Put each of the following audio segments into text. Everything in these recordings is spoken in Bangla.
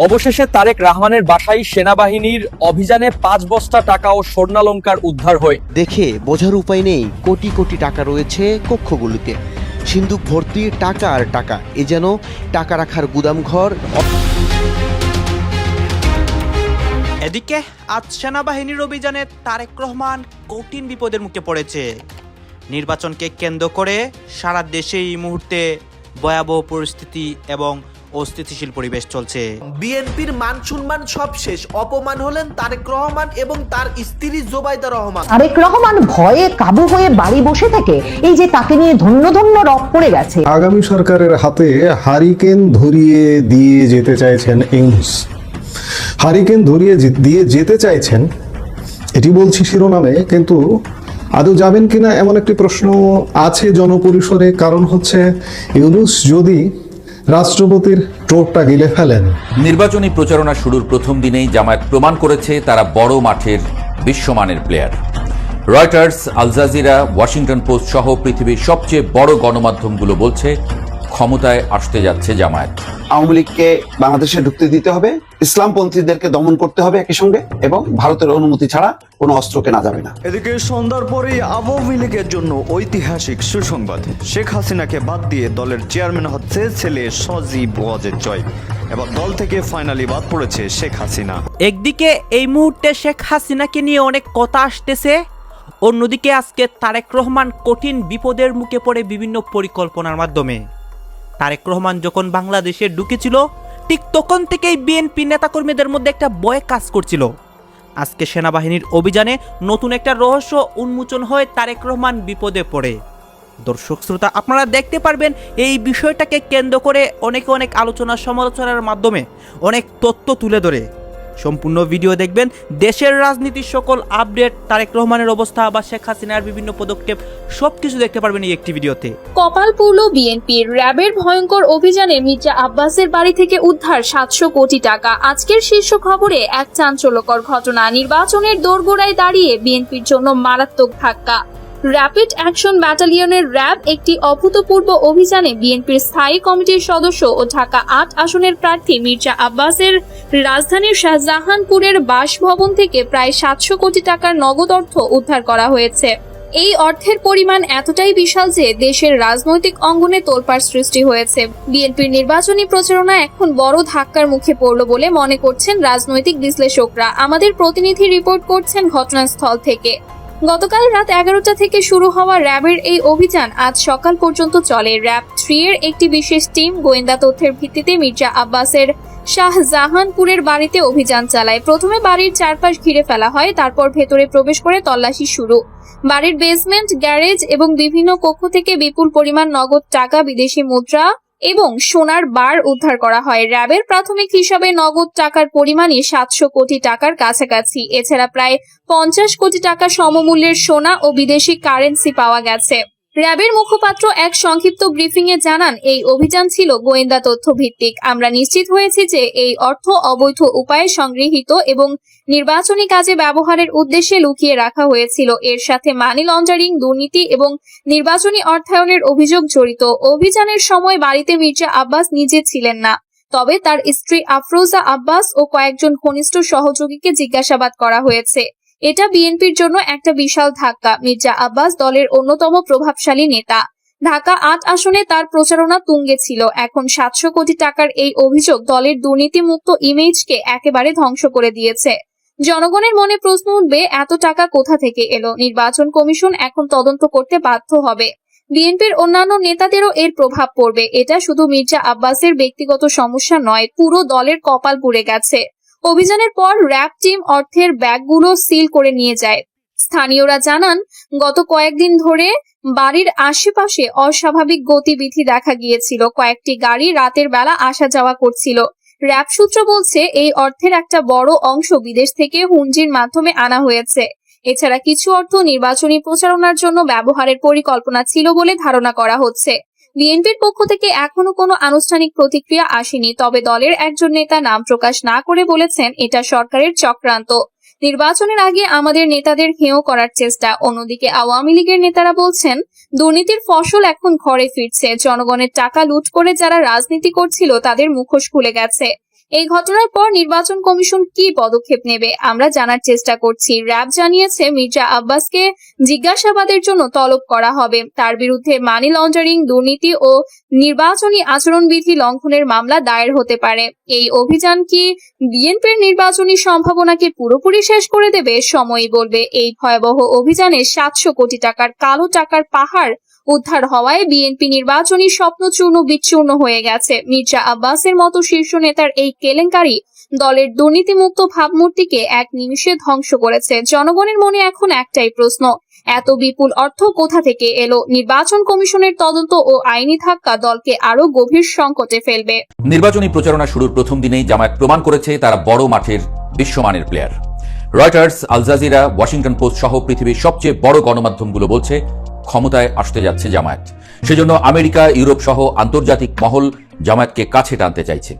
অবশেষে তারেক রহমানের বাসায় সেনাবাহিনীর অভিযানে ৫ বস্তা টাকা ও স্বর্ণালংকার উদ্ধার হয়। দেখে বোঝার উপায় নেই কোটি কোটি টাকা রয়েছে কক্ষগুলিতে, সিন্দুক ভর্তি টাকা আর টাকা, এ যেন টাকা রাখার গুদামঘর। এদিকে আজ সেনাবাহিনীর অভিযানে তারেক রহমান কঠিন বিপদের মুখে পড়েছে। নির্বাচনকে কেন্দ্র করে সারা দেশে এই মুহূর্তে ভয়াবহ পরিস্থিতি এবং অস্থিতিশীল পরিবেশ চলছে। বিএনপির মান সম্মান সব শেষ, অপমান হলেন তারেক রহমান এবং তার স্ত্রী জোবাইদা রহমান। তারেক রহমান ভয়ে কাবু হয়ে বাড়ি বসে থেকে এই যে তাকে নিয়ে ধন্য ধন্য রব পড়ে গেছে। আগামী সরকারের হাতে হারিকেন ধরিয়ে দিয়ে যেতে চাইছেন ইউনূস। হারিকেন ধরিয়ে দিয়ে যেতে চাইছেন, এটি বলছি শিরোনামে, কিন্তু আদৌ যাবেন কিনা এমন একটি প্রশ্ন আছে জনপরিসরে। কারণ হচ্ছে ইউনূস যদি রাষ্ট্রপতির টোপটা গিলে ফেলেন। নির্বাচনী প্রচারণা শুরুর প্রথম দিনেই জামায়াত প্রমাণ করেছে তারা বড় মাঠের বিশ্বমানের player. Reuters, Al Jazeera, Washington Post সহ পৃথিবীর সবচেয়ে বড় গণমাধ্যমগুলো বলছে ক্ষমতায় আসতে যাচ্ছে জামায়াত। আওয়ামী লীগকে বাংলাদেশে ঢুকতে দিতে হবে, ইসলামপন্থীদেরকে দমন করতে হবে একই সঙ্গে, এবং ভারতের অনুমতি ছাড়া কোনো অস্ত্র কেনা যাবে না। এদিকে সন্ধ্যার পরেই আওয়ামী লীগের জন্য ঐতিহাসিক সুসংবাদ। শেখ হাসিনাকে বাদ দিয়ে দলের চেয়ারম্যান হচ্ছে ছেলে সজীব ওয়াজেদ জয়। এবার দল থেকে ফাইনালি বাদ পড়েছে শেখ হাসিনা। একদিকে এই মুহূর্তে শেখ হাসিনাকে নিয়ে অনেক কথা আসতেছে, অন্যদিকে আজকে তারেক রহমান কঠিন বিপদের মুখে পড়ে বিভিন্ন পরিকল্পনার মাধ্যমে। তারেক রহমান যখন বাংলাদেশে ঢুকেছিল ঠিক তখন থেকেই বিএনপি নেতাকর্মীদের মধ্যে একটা ভয় কাজ করছিল। আজকে সেনাবাহিনীর অভিযানে নতুন একটা রহস্য উন্মোচন হয়, তারেক রহমান বিপদে পড়ে। দর্শক শ্রোতা, আপনারা দেখতে পারবেন এই বিষয়টাকে কেন্দ্র করে অনেক আলোচনা সমালোচনার মাধ্যমে অনেক তথ্য তুলে ধরে। সম্পূর্ণ ভিডিও দেখবেন, দেশের রাজনীতির সকল আপডেট, তারেক রহমানের অবস্থা বা শেখ হাসিনার বিভিন্ন পদক্ষেপ সবকিছু দেখতে পারবেন এই একটি ভিডিওতে। কপাল পুরল বিএনপির। র্যাবের ভয়ঙ্কর অভিযানে মির্জা আব্বাসের বাড়ি থেকে উদ্ধার ৭০০ কোটি টাকা। আজকের শীর্ষ খবরে এক চাঞ্চল্যকর ঘটনা। নির্বাচনের দোরগোড়ায় দাঁড়িয়ে বিএনপির জন্য মারাত্মক ধাক্কা। র্যাপিড অ্যাকশন ব্যাটালিয়নের র্যাব একটি অভূতপূর্ব অভিযানে বিএনপির স্থায়ী কমিটির সদস্য ও ঢাকা ৮ আসনের প্রার্থী মির্জা আব্বাসের রাজধানীর শাহজাহানপুরের বাসভবন থেকে প্রায় ৭০০ কোটি টাকার নগদ অর্থ উদ্ধার করা হয়েছে। এই অর্থের পরিমাণ এতটাই বিশাল যে দেশের রাজনৈতিক অঙ্গনে তোলপাড় সৃষ্টি হয়েছে। বিএনপির নির্বাচনী প্রচারণা এখন বড় ধাক্কার মুখে পড়ল বলে মনে করছেন রাজনৈতিক বিশ্লেষকরা। আমাদের প্রতিনিধি রিপোর্ট করছেন ঘটনাস্থল থেকে। গতকাল রাত ১১টা থেকে শুরু হওয়া র্যাবের এই অভিযান আজ সকাল পর্যন্ত চলে। র্যাব 3 এর একটি বিশেষ টিম গোয়েন্দা তথ্যের ভিত্তিতে মির্জা আব্বাসের শাহজাহানপুরের বাড়িতে অভিযান চালায়। প্রথমে বাড়ির চারপাশ ঘিরে ফেলা হয়, তারপর ভেতরে প্রবেশ করে তল্লাশি শুরু। বাড়ির বেসমেন্ট, গ্যারেজ এবং বিভিন্ন কক্ষ থেকে বিপুল পরিমাণ নগদ টাকা, বিদেশি মুদ্রা এবং সোনার বার উদ্ধার করা হয়। র্যাবের প্রাথমিক হিসাবে নগদ টাকার পরিমাণই ৭০০ কোটি টাকার কাছাকাছি। এছাড়া প্রায় ৫০ কোটি টাকা সমমূল্যের সোনা ও বিদেশি কারেন্সি পাওয়া গেছে। র্যাবের মুখপাত্র এক সংক্ষিপ্ত ব্রিফিং এ জানান, এই অভিযান ছিল গোয়েন্দা তথ্য ভিত্তিক। আমরা নিশ্চিত হয়েছি যে এই অর্থ অবৈধ উপায়ে সংগৃহীত এবং নির্বাচনী কাজে ব্যবহারের উদ্দেশ্যে লুকিয়ে রাখা হয়েছিল। এর সাথে মানি লন্ডারিং, দুর্নীতি এবং নির্বাচনী অর্থায়নের অভিযোগ জড়িত। অভিযানের সময় বাড়িতে মির্জা আব্বাস নিজে ছিলেন না, তবে তার স্ত্রী আফরোজা আব্বাস ও কয়েকজন ঘনিষ্ঠ সহযোগীকে জিজ্ঞাসাবাদ করা হয়েছে। এটা বিএনপির জন্য একটা বিশাল ধাক্কা। মির্জা আব্বাস দলের অন্যতম প্রভাবশালী নেতা। ঢাকা ৮ আসনে তার প্রচারণা তুঙ্গে ছিল। এখন ৭০০ কোটি টাকার এই অভিযোগ দলের দুর্নীতিমুক্ত ইমেজকে একেবারে ধ্বংস করে দিয়েছে। জনগণের মনে প্রশ্ন উঠবে, এত টাকা কোথা থেকে এলো? নির্বাচন কমিশন এখন তদন্ত করতে বাধ্য হবে। বিএনপির অন্যান্য নেতাদেরও এর প্রভাব পড়বে। এটা শুধু মির্জা আব্বাসের ব্যক্তিগত সমস্যা নয়, পুরো দলের কপাল পুড়ে গেছে। অভিযানের পর র্যাব টিম অর্থের ব্যাগগুলো সিল করে নিয়ে যায়। স্থানীয়রা জানান, গত কয়েকদিন ধরে বাড়ির আশেপাশে অস্বাভাবিক গতিবিধি দেখা গিয়েছিল। কয়েকটি গাড়ি রাতের বেলা আসা যাওয়া করছিল। র্যাব সূত্র বলছে, এই অর্থের একটা বড় অংশ বিদেশ থেকে হুন্ডির মাধ্যমে আনা হয়েছে। এছাড়া কিছু অর্থ নির্বাচনী প্রচারণার জন্য ব্যবহারের পরিকল্পনা ছিল বলে ধারণা করা হচ্ছে। বিএনপির পক্ষ থেকে এখনো কোনো আনুষ্ঠানিক প্রতিক্রিয়া আসেনি, তবে দলের একজন নেতা নাম প্রকাশ না করে বলেছেন, এটা সরকারের চক্রান্ত। নির্বাচনের আগে আমাদের নেতাদের হেয় করার চেষ্টা। অন্যদিকে আওয়ামী লীগের নেতারা বলছেন, দুর্নীতির ফসল এখন ঘরে ফিরছে। জনগণের টাকা লুট করে যারা রাজনীতি করছিল তাদের মুখোশ খুলে গেছে। এই ঘটনার পর নির্বাচন কমিশন কি পদক্ষেপ নেবে আমরা জানার চেষ্টা করছি। র্যাব জানিয়েছে মির্জা আব্বাসকে জিজ্ঞাসাবাদের জন্য তলব করা হবে। তার বিরুদ্ধে মানি লন্ডারিং, দুর্নীতি ও নির্বাচনী আচরণবিধি লঙ্ঘনের মামলা দায়ের হতে পারে। এই অভিযান কি বিএনপির নির্বাচনী সম্ভাবনাকে পুরোপুরি শেষ করে দেবে? সময়ই বলবে। এই ভয়াবহ অভিযানে 700 কোটি টাকার কালো টাকার পাহাড় উদ্ধার হওয়ায় বিএনপি নির্বাচনী স্বপ্ন চূর্ণ বিচ্ছূর্ণ হয়ে গেছে। মির্জা আব্বাসের মতো শীর্ষ নেতার এই কেলেঙ্কারি দলের দুর্নীতিমুক্ত ভাবমূর্তিকে এক নিমিষে ধ্বংস করেছে। জনগণের মনে এখন একটাই প্রশ্ন, এত বিপুল অর্থ কোথা থেকে এলো? নির্বাচন কমিশনের তদন্ত ও আইনি ধাক্কা দলকে আরো গভীর সংকটে ফেলবে। নির্বাচনী প্রচারণা শুরুর প্রথম দিনেই জামায়াত প্রমাণ করেছে তারা বড় মাঠের বিশ্বমানের player. Reuters, Al Jazeera, Washington Post সহ পৃথিবীর সবচেয়ে বড় গণমাধ্যমগুলো বলছে ক্ষমতায় আসতে যাচ্ছে জামায়াত। সেজন্য আমেরিকা, ইউরোপ সহ আন্তর্জাতিক মহল জামায়াতকে কাছে টানতে চাইছে।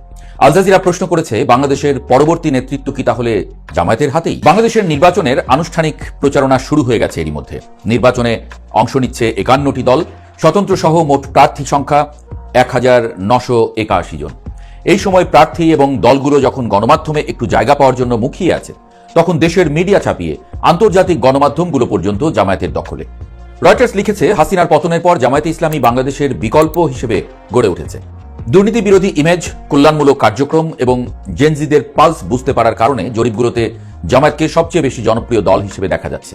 আল জাজিরা প্রশ্ন করেছে, বাংলাদেশের পরবর্তী নেতৃত্ব কি তাহলে জামায়াতের হাতেই? বাংলাদেশের নির্বাচনের আনুষ্ঠানিক প্রচারণা শুরু হয়ে গেছে এরই মধ্যে। নির্বাচনে অংশ নিচ্ছে 51টি দল, স্বতন্ত্র সহ মোট প্রার্থী সংখ্যা 1981 জন। এই সময় প্রার্থী এবং দলগুলো যখন গণমাধ্যমে একটু জায়গা পাওয়ার জন্য মুখিয়ে আছে, তখন দেশের মিডিয়া ছাপিয়ে আন্তর্জাতিক গণমাধ্যমগুলো পর্যন্ত জামায়াতের দখলে। রয়টার্স লিখেছে, হাসিনার পতনের পর জামায়াতে ইসলামী বাংলাদেশের বিকল্প হিসেবে গড়ে উঠেছে। দুর্নীতি বিরোধী ইমেজ, কল্যাণমূলক কার্যক্রম এবং জেনজিদের পালস বুঝতে পারার কারণে জরিপগুলোতে জামায়াতকে সবচেয়ে বেশি জনপ্রিয় দল হিসেবে দেখা যাচ্ছে।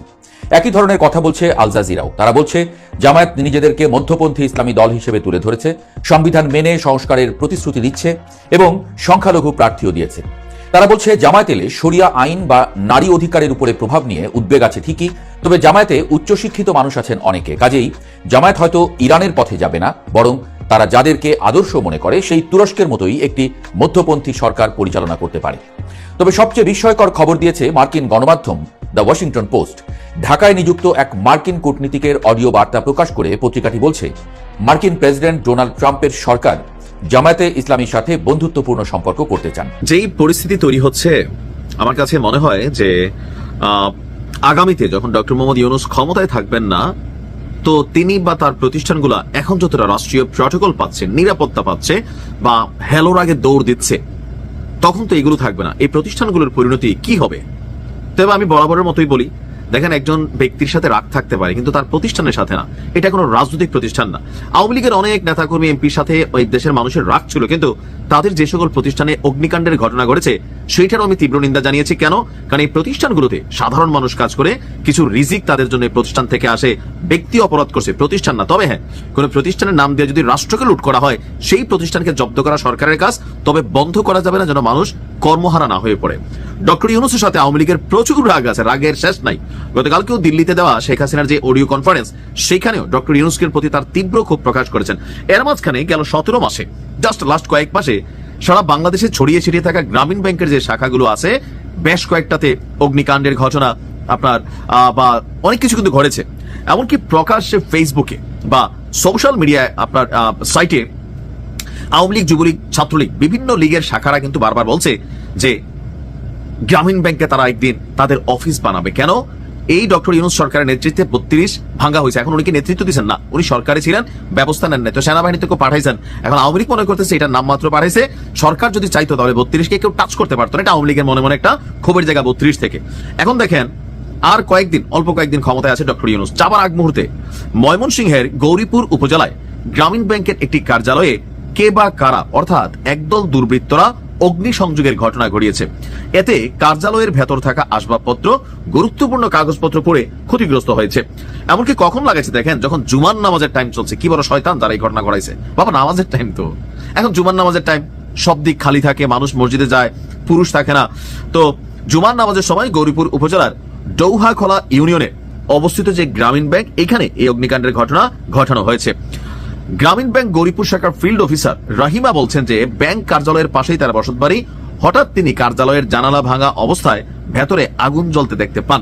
একই ধরনের কথা বলছে আল জাজিরাও। তারা বলছে, জামায়াত নিজেদেরকে মধ্যপন্থী ইসলামী দল হিসেবে তুলে ধরেছে, সংবিধান মেনে সংস্কারের প্রতিশ্রুতি দিচ্ছে এবং সংখ্যালঘু প্রার্থীও দিয়েছে। তারা বলছে, জামায়াত এলে শরিয়া আইন বা নারী অধিকারের উপরে প্রভাব নিয়ে উদ্বেগ আছে ঠিকই, তবে জামায়াতে উচ্চশিক্ষিত মানুষ আছেন অনেকে, কাজেই জামায়াত হয়তো ইরানের পথে যাবে না, বরং তারা যাদেরকে আদর্শ মনে করে সেই তুরস্কের মতোই একটি মধ্যপন্থী সরকার পরিচালনা করতে পারে। তবে সবচেয়ে বিস্ময়কর খবর দিয়েছে মার্কিন গণমাধ্যম দ্য ওয়াশিংটন পোস্ট। ঢাকায় নিযুক্ত এক মার্কিন কূটনীতিকের অডিও বার্তা প্রকাশ করে পত্রিকাটি বলছে, মার্কিন প্রেসিডেন্ট ডোনাল্ড ট্রাম্পের সরকার জামায়াতে ইসলামীর সাথে বন্ধুত্বপূর্ণ সম্পর্ক করতে চান। যেই পরিস্থিতি তৈরি হচ্ছে, আমার কাছে মনে হয় যে আগামীতে যখন ডক্টর মোহাম্মদ ইউনূস ক্ষমতায় থাকবেন না, তো তিনি বা তার প্রতিষ্ঠানগুলো এখন যতটা রাষ্ট্রীয় প্রটোকল পাচ্ছে, নিরাপত্তা পাচ্ছে বা হেলোর আগে দৌড় দিচ্ছে, তখন তো এগুলো থাকবে না। এই প্রতিষ্ঠানগুলোর পরিণতি কি হবে? তবে আমি বরাবরের মতোই বলি, দেখেন, একজন ব্যক্তির সাথে রাগ থাকতে পারে, কিন্তু তার প্রতিষ্ঠানের সাথে না। এটা কোনো রাজনৈতিক প্রতিষ্ঠান না। আওয়ামী লীগের অনেক নেতাকর্মী, এমপির সাথে ওই দেশের মানুষের রাগ ছিল, কিন্তু তাদের যে সকল প্রতিষ্ঠানে অগ্নিকাণ্ডের ঘটনা ঘটেছে সেইটারও আমি তীব্র নিন্দা জানিয়েছি। কেন? কারণ এই প্রতিষ্ঠানগুলোতে সাধারণ মানুষ কাজ করে, কিছু রিজিক তাদের জন্য প্রতিষ্ঠান থেকে আসে। ব্যক্তি অপরাধ করছে, প্রতিষ্ঠান না। তবে হ্যাঁ, কোন প্রতিষ্ঠানের নাম দিয়ে যদি রাষ্ট্রকে লুট করা হয়, সেই প্রতিষ্ঠানকে জব্দ করা সরকারের কাজ, তবে বন্ধ করা যাবে না যেন মানুষ কর্মহারা না হয়ে পড়ে। ডক্টর ইউনূসের সাথে আওয়ামী লীগের প্রচুর রাগ আছে, রাগের শেষ নাই। গতকালকেও দিল্লিতে দেওয়া শেখ হাসিনার যে অডিও কনফারেন্স, সেখানেও ডক্টর ইউনূসের প্রতি তার তীব্র ক্ষোভ প্রকাশ করেছেন। এর মাঝখানে গেল 17 মাসে, জাস্ট লাস্ট কয়েক মাসে সারা বাংলাদেশে ছড়িয়ে ছিটিয়ে থাকা গ্রামীণ ব্যাংকের যে শাখাগুলো আছে, বেশ কয়েকটাতে অগ্নিকাণ্ডের ঘটনা আপনার বা অনেক কিছু কিন্তু ঘটেছে। এমনকি প্রকাশ্যে ফেসবুকে বা সোশ্যাল মিডিয়ায় আপনার সাইটে আওয়ামী লীগ, যুবলীগ, ছাত্রলীগ, বিভিন্ন লীগের শাখারা কিন্তু বারবার বলছে যে গ্রামীণ ব্যাংকে তারা একদিন তাদের অফিস বানাবে। কেন? এই ডক্টর ইউনূস সরকারের নেতৃত্বে 32 ভাঙা হয়েছে। এখন উনি কি নেতৃত্ব দিচ্ছেন? না, উনি সরকারে ছিলেন, ব্যবস্থা নেন না, তো সেনাবাহিনী থেকে পাঠাইছেন। এখন আওয়ামী লীগ মনে করতেছে এটার নাম মাত্র পাঠাইছে, সরকার যদি চাইতো তাহলে 32কে কেউ টাচ করতে পারতো না। এটা আওয়ামী লীগের মনে মনে একটা ক্ষোভের জায়গা 32 থেকে। এখন দেখেন, আর কয়েকদিন, অল্প কয়েকদিন ক্ষমতায় আছে ডক্টর ইউনূস। যাবার আগ মুহূর্তে ময়মনসিংহের গৌরীপুর উপজেলায় গ্রামীণ ব্যাংকের একটি কার্যালয়ে কে বা কারা, অর্থাৎ একদল দুর্বৃত্তরা অগ্নিসংযোগের ঘটনা ঘটিয়েছে। এতে কার্যালয়ের ভেতর থাকা আসবাবপত্র, গুরুত্বপূর্ণ কাগজপত্র পড়ে ক্ষতিগ্রস্ত হয়েছে। এমনকি কখন লাগাইছে দেখেন, যখন জুমার নামাজের টাইম চলছে। কি বড় শয়তান তারা এই ঘটনা ঘটাইছে। বাবা, নামাজের টাইম তো, এখন জুমার নামাজের টাইম, সব দিক খালি থাকে, মানুষ মসজিদে যায়, পুরুষ থাকে না। তো জুমার নামাজের সময় গৌরীপুর উপজেলার ডৌহাখোলা ইউনিয়নে অবস্থিত যে গ্রামীণ ব্যাংক, এখানে এই অগ্নিকাণ্ডের ঘটনা ঘটানো হয়েছে। গ্রামীণ ব্যাংক গৌরীপুর শাখার ফিল্ড অফিসার রাহিমা বলছেন যে ব্যাংক কার্যালয়ের পাশেই তার বসতবাড়ি। হঠাৎ তিনি কার্যালয়ের জানালা ভাঙা অবস্থায় ভেতরে আগুন জ্বলতে দেখতে পান।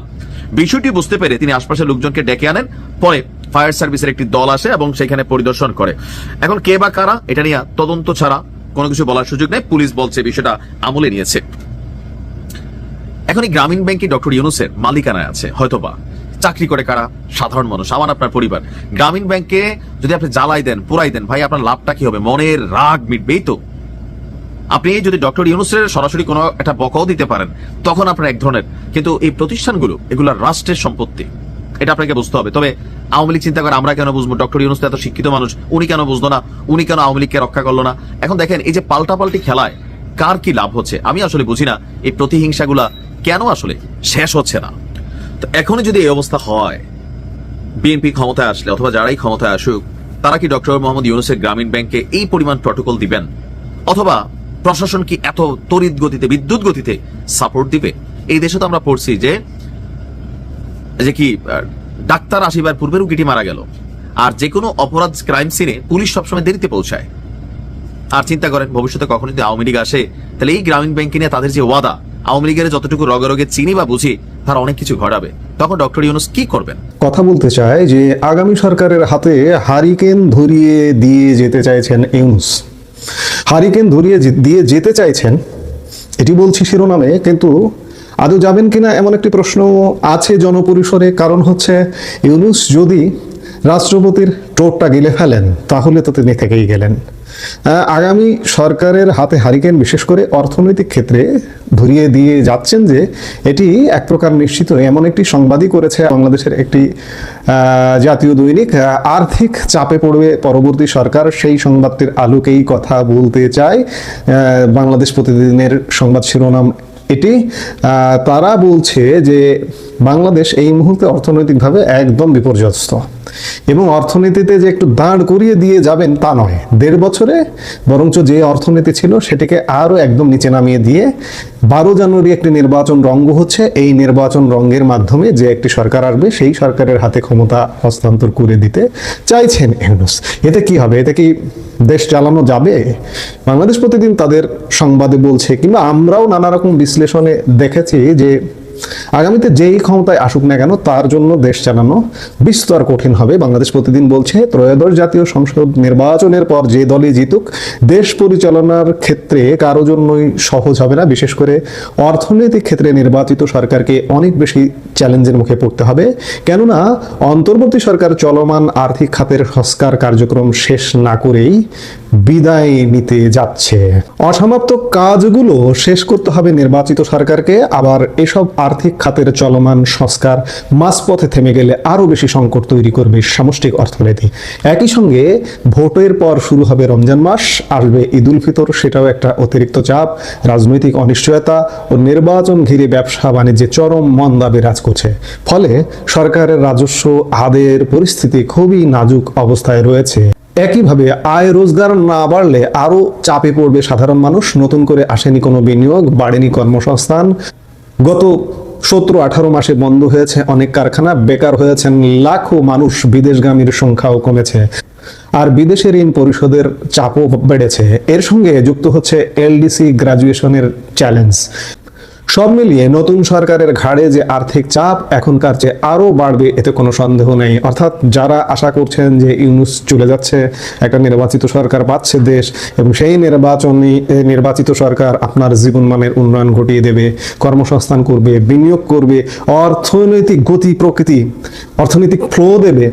বিষয়টি বুঝতে পেরে তিনি আশপাশের লোকজনকে ডেকে আনেন। পরে ফায়ার সার্ভিসের একটি দল আসে এবং সেখানে পরিদর্শন করে। এখন কে বা কারা, এটা নিয়ে তদন্ত ছাড়া কোনো কিছু বলার সুযোগ নেই। পুলিশ বলছে বিষয়টা আমলে নিয়েছে। এখন এই গ্রামীণ ব্যাংকে ডক্টর ইউনূসের মালিকানায় আছে, হয়তোবা চাকরি করে কারা, সাধারণ মানুষ, আমার আপনার পরিবার। গ্রামীণ ব্যাংকে যদি আপনি জ্বালাই দেন, পোড়াই দেন, ভাই আপনার লাভটা কি হবে? মনের রাগ মিটবেই তো। আপনি যদি ডক্টর ইউনূসের সরাসরি কোনো একটা বকাও দিতে পারেন, তখন আপনার এক ধরনের, কিন্তু এই প্রতিষ্ঠানগুলো এগুলো রাষ্ট্রের সম্পত্তি, এটা আপনাকে বুঝতে হবে। তবে আওয়ামী লীগ চিন্তা করে আমরা কেন বুঝবো, ডক্টর ইউনূস তো এত শিক্ষিত মানুষ, উনি কেন বুঝলো না, উনি কেন আওয়ামী লীগকে রক্ষা করলো না। এখন দেখেন এই যে পাল্টাপাল্টি খেলায় কার কি লাভ হচ্ছে, আমি আসলে বুঝি না এই প্রতিহিংসাগুলা কেন আসলে শেষ হচ্ছে না। তো এখনই যদি এই অবস্থা হয়, বিএনপি ক্ষমতায় আসলে অথবা যারাই ক্ষমতায় আসুক, তারা কি ডক্টর মোহাম্মদ ইউনূসের গ্রামীণ ব্যাংকে এই পরিমাণ প্রটোকল দিবেন, অথবা প্রশাসন কি এত তড়িৎ গতিতে, বিদ্যুৎ গতিতে সাপোর্ট দিবে? এই দেশে তো আমরা পড়ছি যে কি ডাক্তার আসিবার পূর্বে রুগীটি মারা গেল, আর যে কোনো অপরাধ ক্রাইম সিনে পুলিশ সবসময় দেরিতে পৌঁছায়। আর চিন্তা করেন ভবিষ্যতে কখন যদি আওয়ামী লীগ আসে, তাহলে এই গ্রামীণ ব্যাংক নিয়ে তাদের যে ওয়াদা, আওয়ামী লীগের যতটুকু রগে চিনি বা বুঝি, তারা অনেক কিছু ঘটাবে। তখন ডক্টর ইউনূস কি করবেন? কথা বলতে চায় যে আগামী সরকারের হাতে হারিকেন ধরিয়ে দিয়ে যেতে চাইছেন ইউনূস। হারিকেন ধরিয়ে দিয়ে যেতে চাইছেন, এটি বলছি শিরোনামে, কিন্তু আদৌ যাবেন কিনা এমন একটি প্রশ্ন আছে জনপরিসরে। কারণ হচ্ছে ইউনূস যদি রাষ্ট্রপতির টোটটা গিলে ফেলেন, তাহলে তো তিনি থেকেই গেলেন। আগামী সরকারের হাতে হারিকেন বিশেষ করে অর্থনৈতিক ক্ষেত্রে ধরিয়ে দিয়ে যাচ্ছেন, যে এটি এক প্রকার নিশ্চিত। এমন একটি সংবাদই করেছে বাংলাদেশের একটি জাতীয় দৈনিক। আর্থিক চাপে পড়বে পরবর্তী সরকার, সেই সংবাদটির আলোকেই কথা বলতে চাই। বাংলাদেশ প্রতিদিনের সংবাদ শিরোনাম এটি। তারা বলছে যে বাংলাদেশ এই মুহূর্তে অর্থনৈতিকভাবে একদম বিপর্যস্ত, এবং অর্থনীতিতে যে একটু দাঁড় করিয়ে দিয়ে যাবেন তা নয়, 1.5 বছরে বরঞ্চ যে অর্থনীতি ছিল সেটিকে আরও একদম নিচে নামিয়ে দিয়ে 12 জানুয়ারি একটি নির্বাচন রঙ্গ হচ্ছে। এই নির্বাচন রঙ্গের মাধ্যমে যে একটি সরকার আসবে, সেই সরকারের হাতে ক্ষমতা হস্তান্তর করে দিতে চাইছেন ইউনূস। এতে কি হবে? এতে কি দেশ চালানো যাবে? বাংলাদেশ প্রতিদিন তাদের সংবাদে বলছে, কিংবা আমরাও নানা রকম বিশ্লেষণে দেখেছি যে আগামীতে যেই ক্ষমতায় আসুক না কেন, তার জন্য দেশ চালানো বিস্তর কঠিন হবে। বাংলাদেশ প্রতিদিন বলছে, ত্রয়োদশ জাতীয় সংসদ নির্বাচনের পর যে দলই জিতুক, দেশ পরিচালনার ক্ষেত্রে কারো জন্যই সহজ হবে না। বিশেষ করে অর্থনৈতিক ক্ষেত্রে নির্বাচিত সরকারকে অনেক বেশি চ্যালেঞ্জের মুখে পড়তে হবে, কেননা অন্তর্বর্তী সরকার চলমান আর্থিক খাতের সংস্কার কার্যক্রম শেষ না করেই বিদায় নিতে যাচ্ছে। অসমাপ্ত কাজগুলো শেষ করতে হবে নির্বাচিত সরকারকে। আবার এসব আর্থিক খাতের চলমান সংস্কার মাঝপথে থেমে গেলে আরো বেশি সংকট তৈরি করবে সামষ্টিক অর্থনীতি। একই সঙ্গে ভোটের পর শুরু হবে রমজান মাস, আসবে ঈদ উল ফিতর, সেটাও একটা অতিরিক্ত চাপ। রাজনৈতিক অনিশ্চয়তা ও নির্বাচন ঘিরে ব্যবসা বাণিজ্যে চরম মন্দা বিরাজ করছে। ফলে সরকারের রাজস্ব আদায়ের পরিস্থিতি খুবই নাজুক অবস্থায় রয়েছে। একইভাবে আয় রোজগার না বাড়লে আরো চাপে পড়বে সাধারণ মানুষ। নতুন করে আসেনি কোনো বিনিয়োগ, বাড়েনি কর্মসংস্থান। গত 17-18 মাসে বন্ধ হয়েছে অনেক কারখানা, বেকার হয়েছেন লাখো মানুষ, বিদেশগামীর সংখ্যাও কমেছে, আর বিদেশে ঋণ পরিশোধের চাপও বেড়েছে। এর সঙ্গে যুক্ত হচ্ছে এলডিসি গ্রাজুয়েশনের চ্যালেঞ্জ। সব মিলিয়ে নতুন সরকারের ঘাড়ে যে আর্থিক চাপ এখনকার চেয়ে আরো বাড়বে, এতে কোনো সন্দেহ নেই। অর্থাৎ যারা আশা করছেন যে ইউনূস চলে যাচ্ছে, একটা নির্বাচিত সরকার পাচ্ছে দেশ, এবং সেই নির্বাচিত সরকার আপনার জীবনমানের উন্নয়ন ঘটিয়ে দেবে, কর্মসংস্থান করবে, বিনিয়োগ করবে, অর্থনৈতিক গতি প্রকৃতি, অর্থনৈতিক ফ্লো দেবে,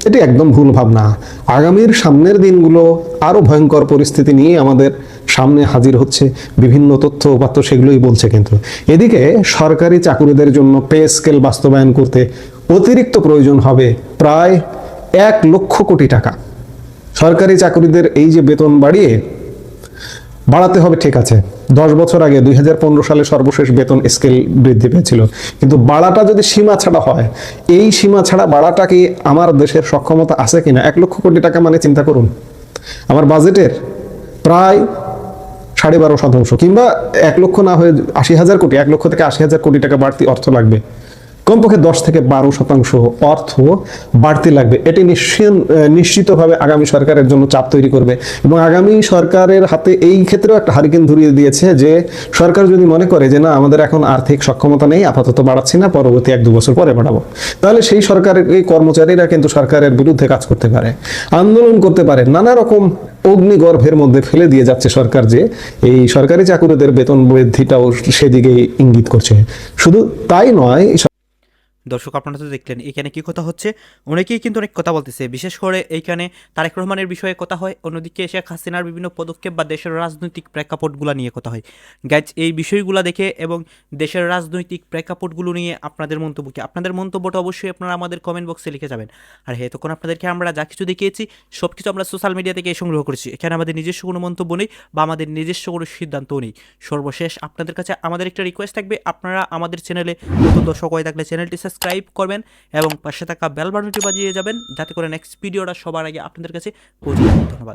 এটি একদম ভুল ভাবনা। আগামীর সামনের দিনগুলো আরো ভয়ঙ্কর পরিস্থিতি নিয়ে আমাদের সামনে হাজির হচ্ছে। বিভিন্ন তথ্য উপাত্ত সেগুলোই বলছে। কিন্তু এদিকে সরকারি চাকুরিদের জন্য পে স্কেল বাস্তবায়ন করতে অতিরিক্ত প্রয়োজন হবে প্রায় 1 লক্ষ কোটি টাকা। সরকারি চাকুরিদের এই যে বেতন বাড়াতে হবে, ঠিক আছে, 10 বছর আগে 2015 সালে সর্বশেষ বেতন স্কেল বৃদ্ধি পেয়েছিল, কিন্তু বাড়াটা যদি সীমা ছাড়া হয়, এই সীমা ছাড়া বাড়াটা কি আমার দেশের সক্ষমতা আছে কিনা? 1 লক্ষ কোটি টাকা মানে চিন্তা করুন, আমার বাজেটের প্রায় 12.5%, কিংবা 1 লক্ষ না হয়ে 80,000 কোটি, 1 লক্ষ থেকে 80,000 কোটি টাকা বাড়তি অর্থ লাগবে। কমপক্ষে 10 থেকে 12% অর্থ বাড়তি লাগবে। এটি নিশ্চিতভাবে আগামী সরকারের জন্য চাপ তৈরি করবে, এবং আগামী সরকারের হাতে এই ক্ষেত্রেও একটা হারিকেন ধরিয়ে দিয়েছে যে সরকার যদি মনে করে যে না, আমাদের এখন আর্থিক সক্ষমতা নেই, আপাতত বাড়াচ্ছি না, পরবর্তী 1-2 বছর পরে বাড়াবো, তাহলে সেই সরকারের এই কর্মচারীরা কিন্তু সরকারের বিরুদ্ধে কাজ করতে পারে, আন্দোলন করতে পারে। নানা রকম অগ্নিগর্ভের মধ্যে ফেলে দিয়ে যাচ্ছে সরকার, যে এই সরকারি চাকুরিদের বেতন বৃদ্ধিটাও সেদিকেই ইঙ্গিত করছে। শুধু তাই নয়, দর্শক আপনারা তো দেখলেন এখানে কি কথা হচ্ছে, অনেকেই কিন্তু অনেক কথা বলতেছে, বিশেষ করে এইখানে তারেক রহমানের বিষয়ে কথা হয়, অন্যদিকে শেখ হাসিনার বিভিন্ন পদক্ষেপ বা দেশের রাজনৈতিক প্রেক্ষাপটগুলো নিয়ে কথা হয়। গাইজ এই বিষয়গুলো দেখে এবং দেশের রাজনৈতিক প্রেক্ষাপটগুলো নিয়ে আপনাদের মন্তব্য কি? আপনাদের মন্তব্যটা অবশ্যই আপনারা আমাদের কমেন্ট বক্সে লিখে যাবেন। আর হ্যাঁ, তখন আপনাদেরকে আমরা যা কিছু দেখিয়েছি সব কিছু আমরা সোশ্যাল মিডিয়া থেকে সংগ্রহ করেছি, এখানে আমাদের নিজস্ব কোনো মন্তব্য নেই বা আমাদের নিজস্ব কোনো সিদ্ধান্তও নেই। সর্বশেষ আপনাদের কাছে আমাদের একটা রিকোয়েস্ট থাকবে, আপনারা আমাদের চ্যানেলে নতুন দর্শক হয়ে থাকলে চ্যানেলটি সাবস্ক্রাইব করবেন এবং পাশে থাকা বেল বাটনটি বাজিয়ে যাবেন, যাতে করে নেক্সট ভিডিওটা সবার আগে আপনাদের কাছে পৌঁছে যায়। ধন্যবাদ।